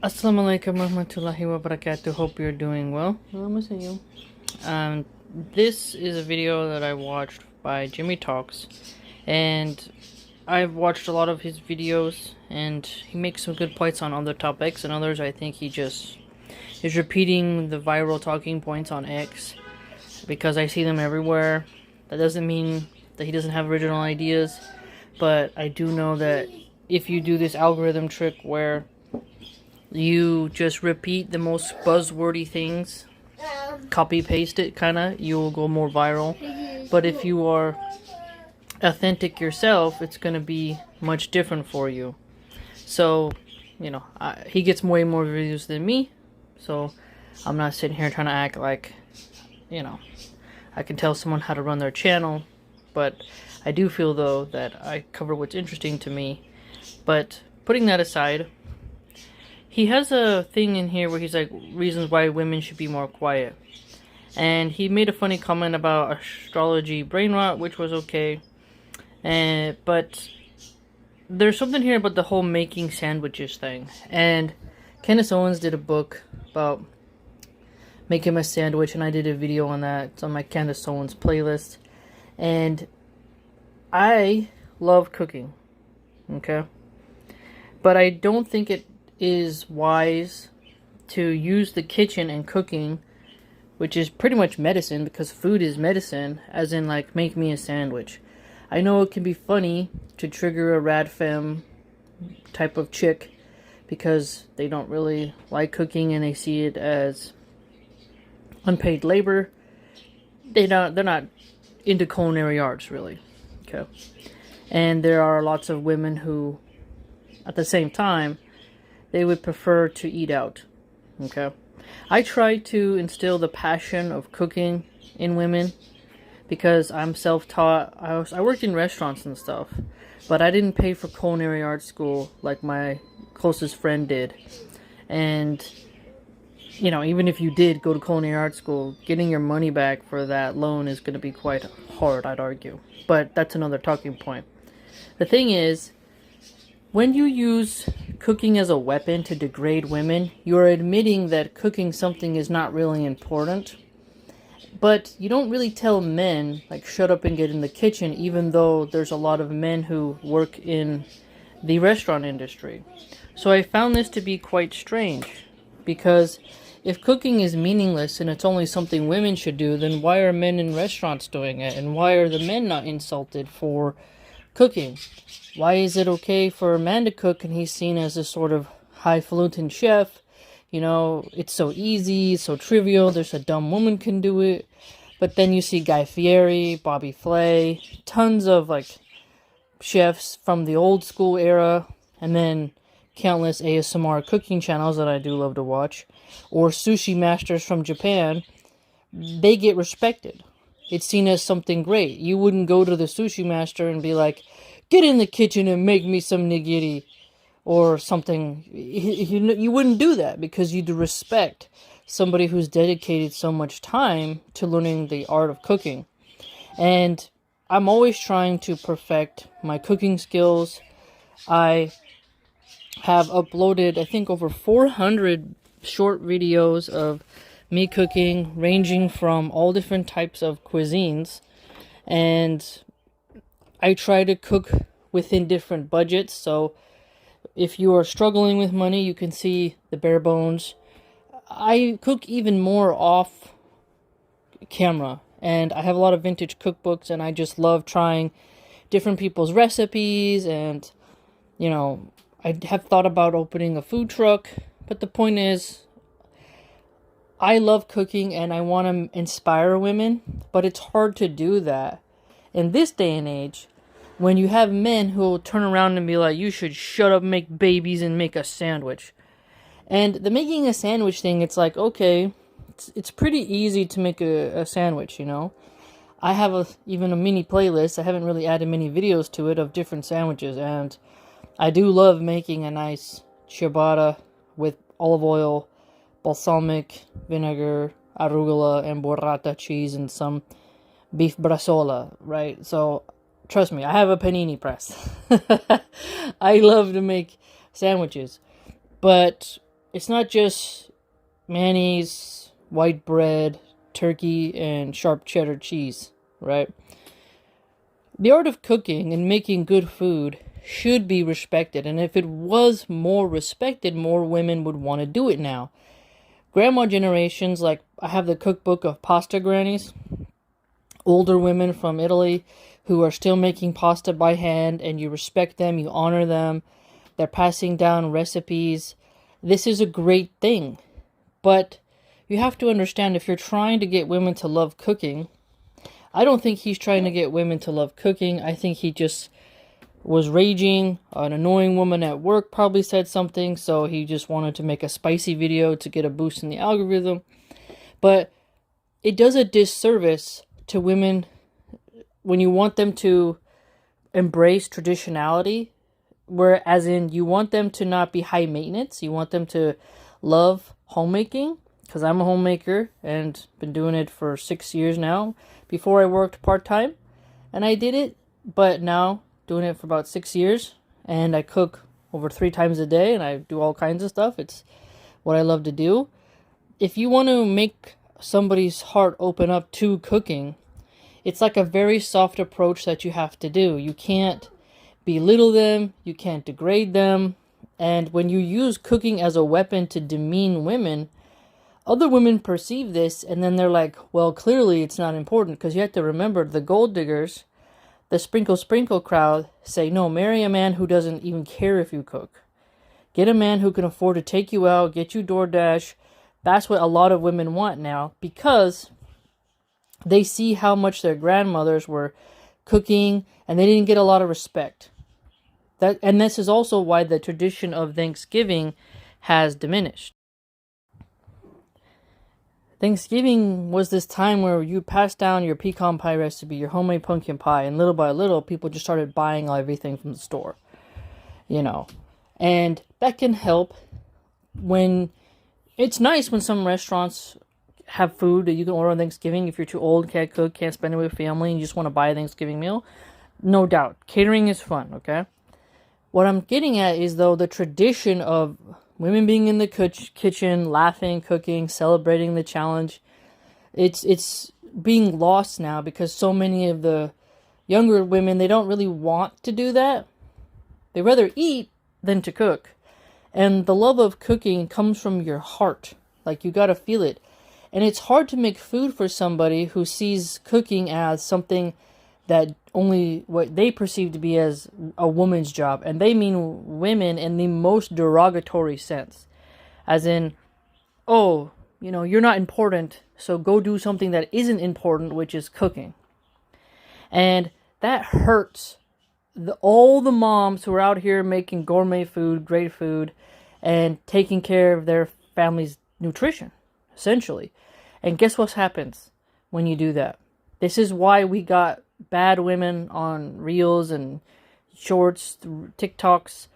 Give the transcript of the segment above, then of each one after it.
Assalamualaikum warahmatullahi wabarakatuh. Hope you're doing well. Um, this is a video that I watched by Jimmy Talks, and I've watched a lot of his videos, and he makes some good points on other topics, and others I think he just is repeating the viral talking points on X because I see them everywhere. That doesn't mean that he doesn't have original ideas, but I do know that if you do this algorithm trick where you just repeat the most buzzwordy things, copy paste it kinda, you will go more viral. But if you are authentic yourself, it's gonna be much different for you. So, he gets way more views than me, so I'm not sitting here trying to act like, I can tell someone how to run their channel, but I do feel though that I cover what's interesting to me. But putting that aside, he has a thing in here where he's like, reasons why women should be more quiet. And he made a funny comment about astrology brain rot, which was okay. But there's something here about the whole making sandwiches thing. And Candace Owens did a book about making a sandwich, and I did a video on that. It's on my Candace Owens playlist. And I love cooking, okay? But I don't think it is wise to use the kitchen and cooking, which is pretty much medicine, because food is medicine, as in like, make me a sandwich. I know it can be funny to trigger a rad femme type of chick because they don't really like cooking and they see it as unpaid labor. They're not into culinary arts really, okay? And there are lots of women who at the same time they would prefer to eat out, okay? I try to instill the passion of cooking in women because I'm self-taught. I worked in restaurants and stuff, but I didn't pay for culinary arts school like my closest friend did. And, even if you did go to culinary arts school, getting your money back for that loan is going to be quite hard, I'd argue. But that's another talking point. The thing is, when you use cooking as a weapon to degrade women, you are admitting that cooking something is not really important. But you don't really tell men, like, shut up and get in the kitchen, even though there's a lot of men who work in the restaurant industry. So I found this to be quite strange, because if cooking is meaningless and it's only something women should do, then why are men in restaurants doing it? And why are the men not insulted for cooking? Why is it okay for a man to cook and he's seen as a sort of highfalutin chef? It's so easy, so trivial, there's a dumb woman can do it. But then you see Guy Fieri, Bobby Flay, tons of chefs from the old school era, and then countless ASMR cooking channels that I do love to watch, or sushi masters from Japan. They get respected. It's seen as something great. You wouldn't go to the sushi master and be like, get in the kitchen and make me some nigiri or something. You wouldn't do that because you'd respect somebody who's dedicated so much time to learning the art of cooking. And I'm always trying to perfect my cooking skills. I have uploaded, I think, over 400 short videos of me cooking, ranging from all different types of cuisines. And I try to cook within different budgets, so if you are struggling with money, you can see the bare bones. I cook even more off camera, and I have a lot of vintage cookbooks, and I just love trying different people's recipes, and, I have thought about opening a food truck, but the point is, I love cooking, and I want to inspire women, but it's hard to do that in this day and age, when you have men who will turn around and be like, you should shut up, make babies, and make a sandwich. And the making a sandwich thing, it's like, okay, it's pretty easy to make a sandwich, I have even a mini playlist. I haven't really added many videos to it of different sandwiches, and I do love making a nice ciabatta with olive oil, balsamic vinegar, arugula, and burrata cheese, and some beef brasola, right? So trust me, I have a panini press. I love to make sandwiches. But it's not just mayonnaise, white bread, turkey, and sharp cheddar cheese, right? The art of cooking and making good food should be respected, and if it was more respected, more women would want to do it now. Grandma generations, like I have the cookbook of pasta grannies, older women from Italy who are still making pasta by hand, and you respect them, you honor them, they're passing down recipes. This is a great thing, but you have to understand, if you're trying to get women to love cooking, I don't think he's trying to get women to love cooking. I think he just was raging. An annoying woman at work probably said something, so he just wanted to make a spicy video to get a boost in the algorithm. But it does a disservice to women when you want them to embrace traditionality, where as in you want them to not be high maintenance, you want them to love homemaking, because I'm a homemaker and been doing it for 6 years now. Before I worked part-time and I did it, but now doing it for about 6 years, and I cook over 3 times a day and I do all kinds of stuff. It's what I love to do. If you want to make somebody's heart open up to cooking, it's like a very soft approach that you have to do. You can't belittle them, you can't degrade them, and when you use cooking as a weapon to demean women, other women perceive this, and then they're like, well, clearly it's not important, because you have to remember, the gold diggers, the sprinkle crowd, say, no, marry a man who doesn't even care if you cook. Get a man who can afford to take you out, get you DoorDash. That's what a lot of women want now, because they see how much their grandmothers were cooking, and they didn't get a lot of respect. And this is also why the tradition of Thanksgiving has diminished. Thanksgiving was this time where you passed down your pecan pie recipe, your homemade pumpkin pie, and little by little, people just started buying everything from the store, And that can help when it's nice when some restaurants have food that you can order on Thanksgiving. If you're too old, can't cook, can't spend it with family, and you just want to buy a Thanksgiving meal, no doubt. Catering is fun, okay? What I'm getting at is, though, the tradition of women being in the kitchen, laughing, cooking, celebrating the challenge, it's being lost now, because so many of the younger women, they don't really want to do that. They rather eat than to cook. And the love of cooking comes from your heart. Like, you gotta feel it. And it's hard to make food for somebody who sees cooking as something that only what they perceive to be as a woman's job. And they mean women in the most derogatory sense. As in, oh, you're not important, so go do something that isn't important, which is cooking. And that hurts all the moms who are out here making gourmet food, great food, and taking care of their family's nutrition, essentially. And guess what happens when you do that? This is why we got bad women on Reels and Shorts, TikToks.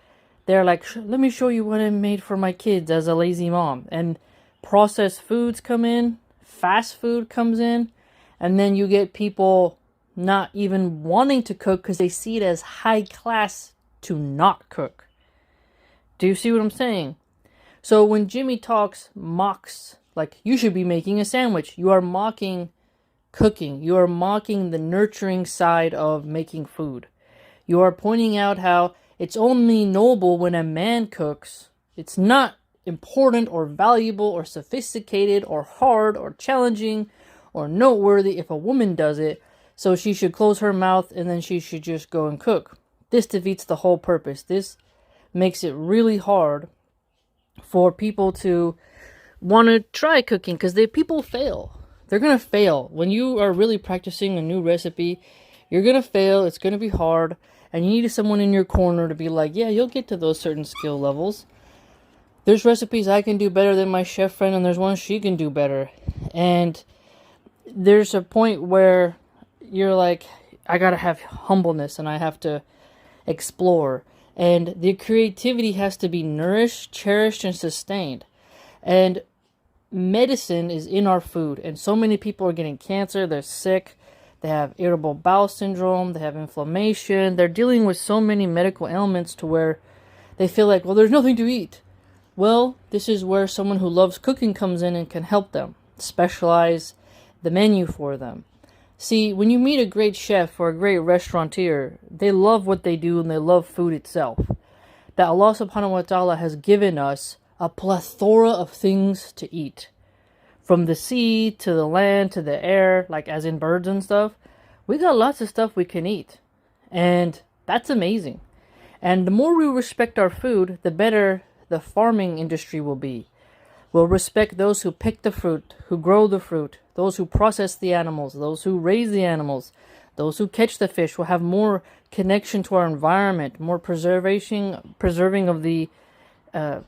They're like, let me show you what I made for my kids as a lazy mom. And processed foods come in, fast food comes in, and then you get people not even wanting to cook because they see it as high class to not cook. Do you see what I'm saying? So when Jimmy Talks mocks, like, you should be making a sandwich, you are mocking cooking. You are mocking the nurturing side of making food. You are pointing out how it's only noble when a man cooks. It's not important or valuable or sophisticated or hard or challenging or noteworthy if a woman does it. So she should close her mouth and then she should just go and cook. This defeats the whole purpose. This makes it really hard for people to want to try cooking, because people fail. They're going to fail. When you are really practicing a new recipe, you're going to fail. It's going to be hard. And you need someone in your corner to be like, yeah, you'll get to those certain skill levels. There's recipes I can do better than my chef friend, and there's ones she can do better. And there's a point where you're like, I got to have humbleness and I have to explore. And the creativity has to be nourished, cherished, and sustained. And medicine is in our food, and so many people are getting cancer, they're sick, they have irritable bowel syndrome, they have inflammation, they're dealing with so many medical ailments to where they feel like, well, there's nothing to eat. Well, this is where someone who loves cooking comes in and can help them, specialize the menu for them. See, when you meet a great chef or a great restaurateur, they love what they do and they love food itself. That Allah subhanahu wa ta'ala has given us a plethora of things to eat. From the sea to the land to the air, like as in birds and stuff, we got lots of stuff we can eat. And that's amazing. And the more we respect our food, the better the farming industry will be. We'll respect those who pick the fruit, who grow the fruit, those who process the animals, those who raise the animals, those who catch the fish. Will have more connection to our environment, more preserving of the, the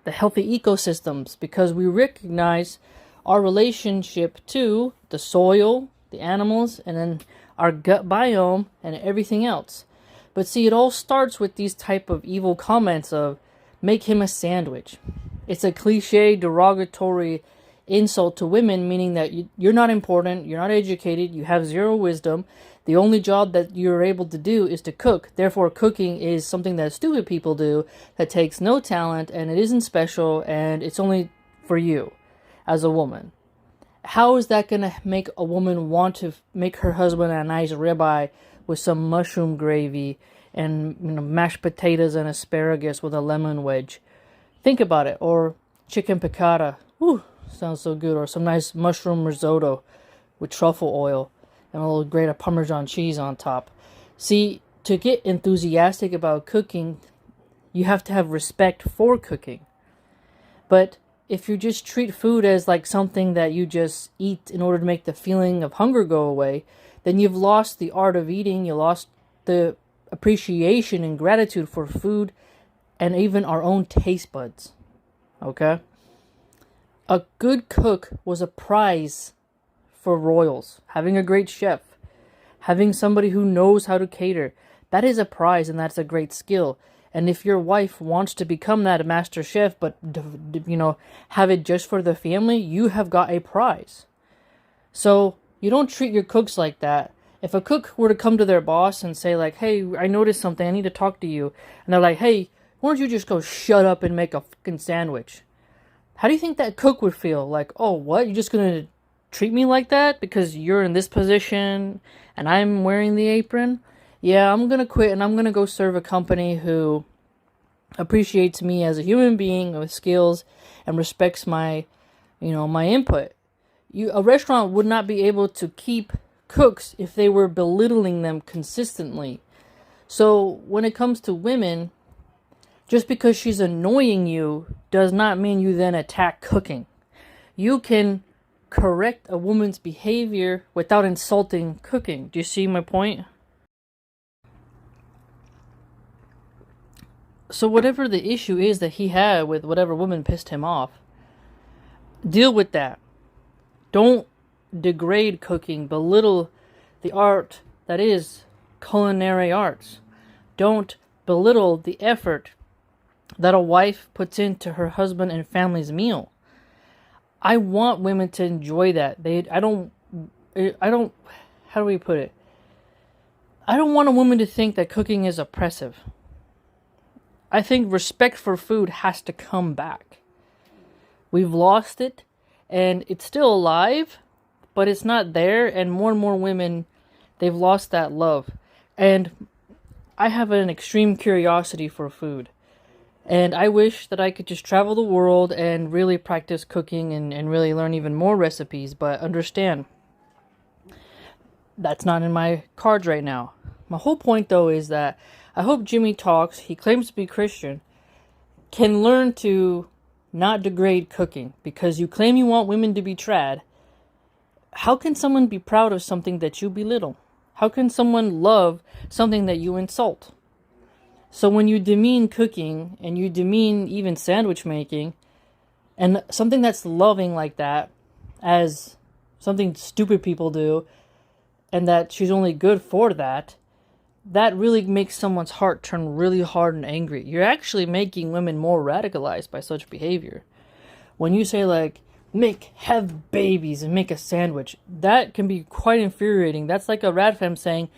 healthy ecosystems, because we recognize our relationship to the soil, the animals, and then our gut biome and everything else. But see, it all starts with these type of evil comments of, make him a sandwich. It's a cliche, derogatory insult to women, meaning that you're not important, you're not educated, you have zero wisdom. The only job that you're able to do is to cook. Therefore, cooking is something that stupid people do that takes no talent, and it isn't special, and it's only for you as a woman. How is that going to make a woman want to make her husband a nice ribeye with some mushroom gravy and mashed potatoes and asparagus with a lemon wedge? Think about it. Or chicken piccata. Ooh, sounds so good. Or some nice mushroom risotto with truffle oil and a little grate of Parmesan cheese on top. See, to get enthusiastic about cooking, you have to have respect for cooking. But if you just treat food as like something that you just eat in order to make the feeling of hunger go away, then you've lost the art of eating. You lost the appreciation and gratitude for food and even our own taste buds. Okay? A good cook was a prize for royals. Having a great chef, having somebody who knows how to cater, that is a prize, and that's a great skill. And if your wife wants to become that master chef, but have it just for the family, you have got a prize. So you don't treat your cooks like that. If a cook were to come to their boss and say like, hey, I noticed something, I need to talk to you. And they're like, hey, why don't you just go shut up and make a fucking sandwich? How do you think that cook would feel? Like, oh, what? You're just going to treat me like that because you're in this position and I'm wearing the apron? Yeah, I'm going to quit and I'm going to go serve a company who appreciates me as a human being with skills and respects my input. A restaurant would not be able to keep cooks if they were belittling them consistently. So when it comes to women, just because she's annoying you does not mean you then attack cooking. You can correct a woman's behavior without insulting cooking. Do you see my point? So whatever the issue is that he had with whatever woman pissed him off, deal with that. Don't degrade cooking, belittle the art that is culinary arts. Don't belittle the effort that a wife puts into her husband and family's meal. I want women to enjoy that. I don't, how do we put it? I don't want a woman to think that cooking is oppressive. I think respect for food has to come back. We've lost it, and it's still alive, but it's not there, and more women, they've lost that love. And I have an extreme curiosity for food. And I wish that I could just travel the world and really practice cooking and really learn even more recipes, but understand, that's not in my cards right now. My whole point, though, is that I hope Jimmy Talks, he claims to be Christian, can learn to not degrade cooking. Because you claim you want women to be trad. How can someone be proud of something that you belittle? How can someone love something that you insult? So when you demean cooking, and you demean even sandwich making, and something that's loving like that, as something stupid people do, and that she's only good for that, that really makes someone's heart turn really hard and angry. You're actually making women more radicalized by such behavior. When you say like, have babies and make a sandwich, that can be quite infuriating. That's like a rat femme saying,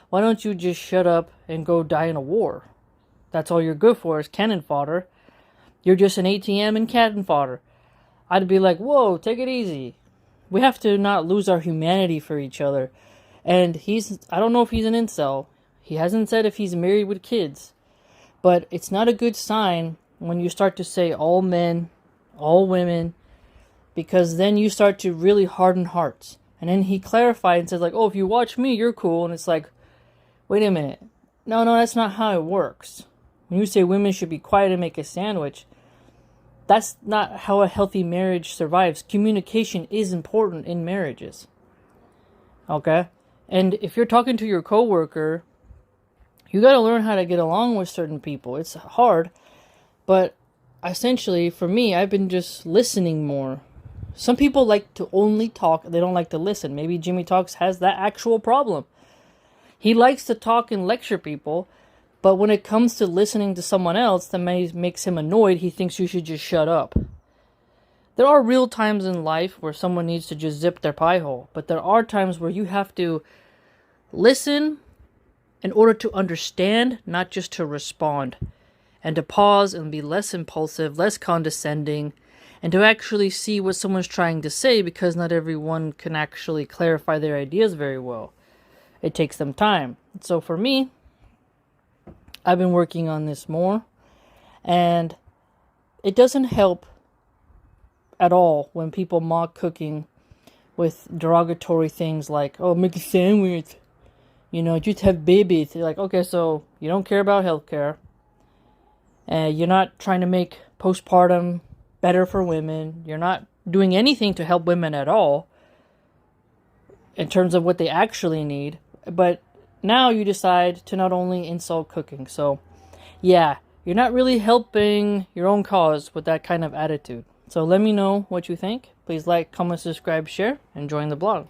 why don't you just shut up and go die in a war? That's all you're good for is cannon fodder. You're just an ATM and cannon fodder. I'd be like, whoa, take it easy. We have to not lose our humanity for each other. And I don't know if he's an incel. He hasn't said if he's married with kids. But it's not a good sign when you start to say all men, all women, because then you start to really harden hearts. And then he clarified and says like, oh, if you watch me, you're cool. And it's like, wait a minute. No, that's not how it works. When you say women should be quiet and make a sandwich, that's not how a healthy marriage survives. Communication is important in marriages. Okay? And if you're talking to your coworker, you got to learn how to get along with certain people. It's hard, but essentially for me, I've been just listening more. Some people like to only talk, they don't like to listen. Maybe Jimmy Talks has that actual problem. He likes to talk and lecture people, but when it comes to listening to someone else that makes him annoyed, he thinks you should just shut up. There are real times in life where someone needs to just zip their pie hole, but there are times where you have to listen in order to understand, not just to respond, and to pause and be less impulsive, less condescending, and to actually see what someone's trying to say, because not everyone can actually clarify their ideas very well. It takes them time. So for me, I've been working on this more, and it doesn't help at all when people mock cooking with derogatory things like, oh, make a sandwich, just have babies. They're like, okay, so you don't care about healthcare, and you're not trying to make postpartum better for women. You're not doing anything to help women at all in terms of what they actually need, but now you decide to not only insult cooking. So, yeah, you're not really helping your own cause with that kind of attitude. So let me know what you think. Please like, comment, subscribe, share, and join the blog.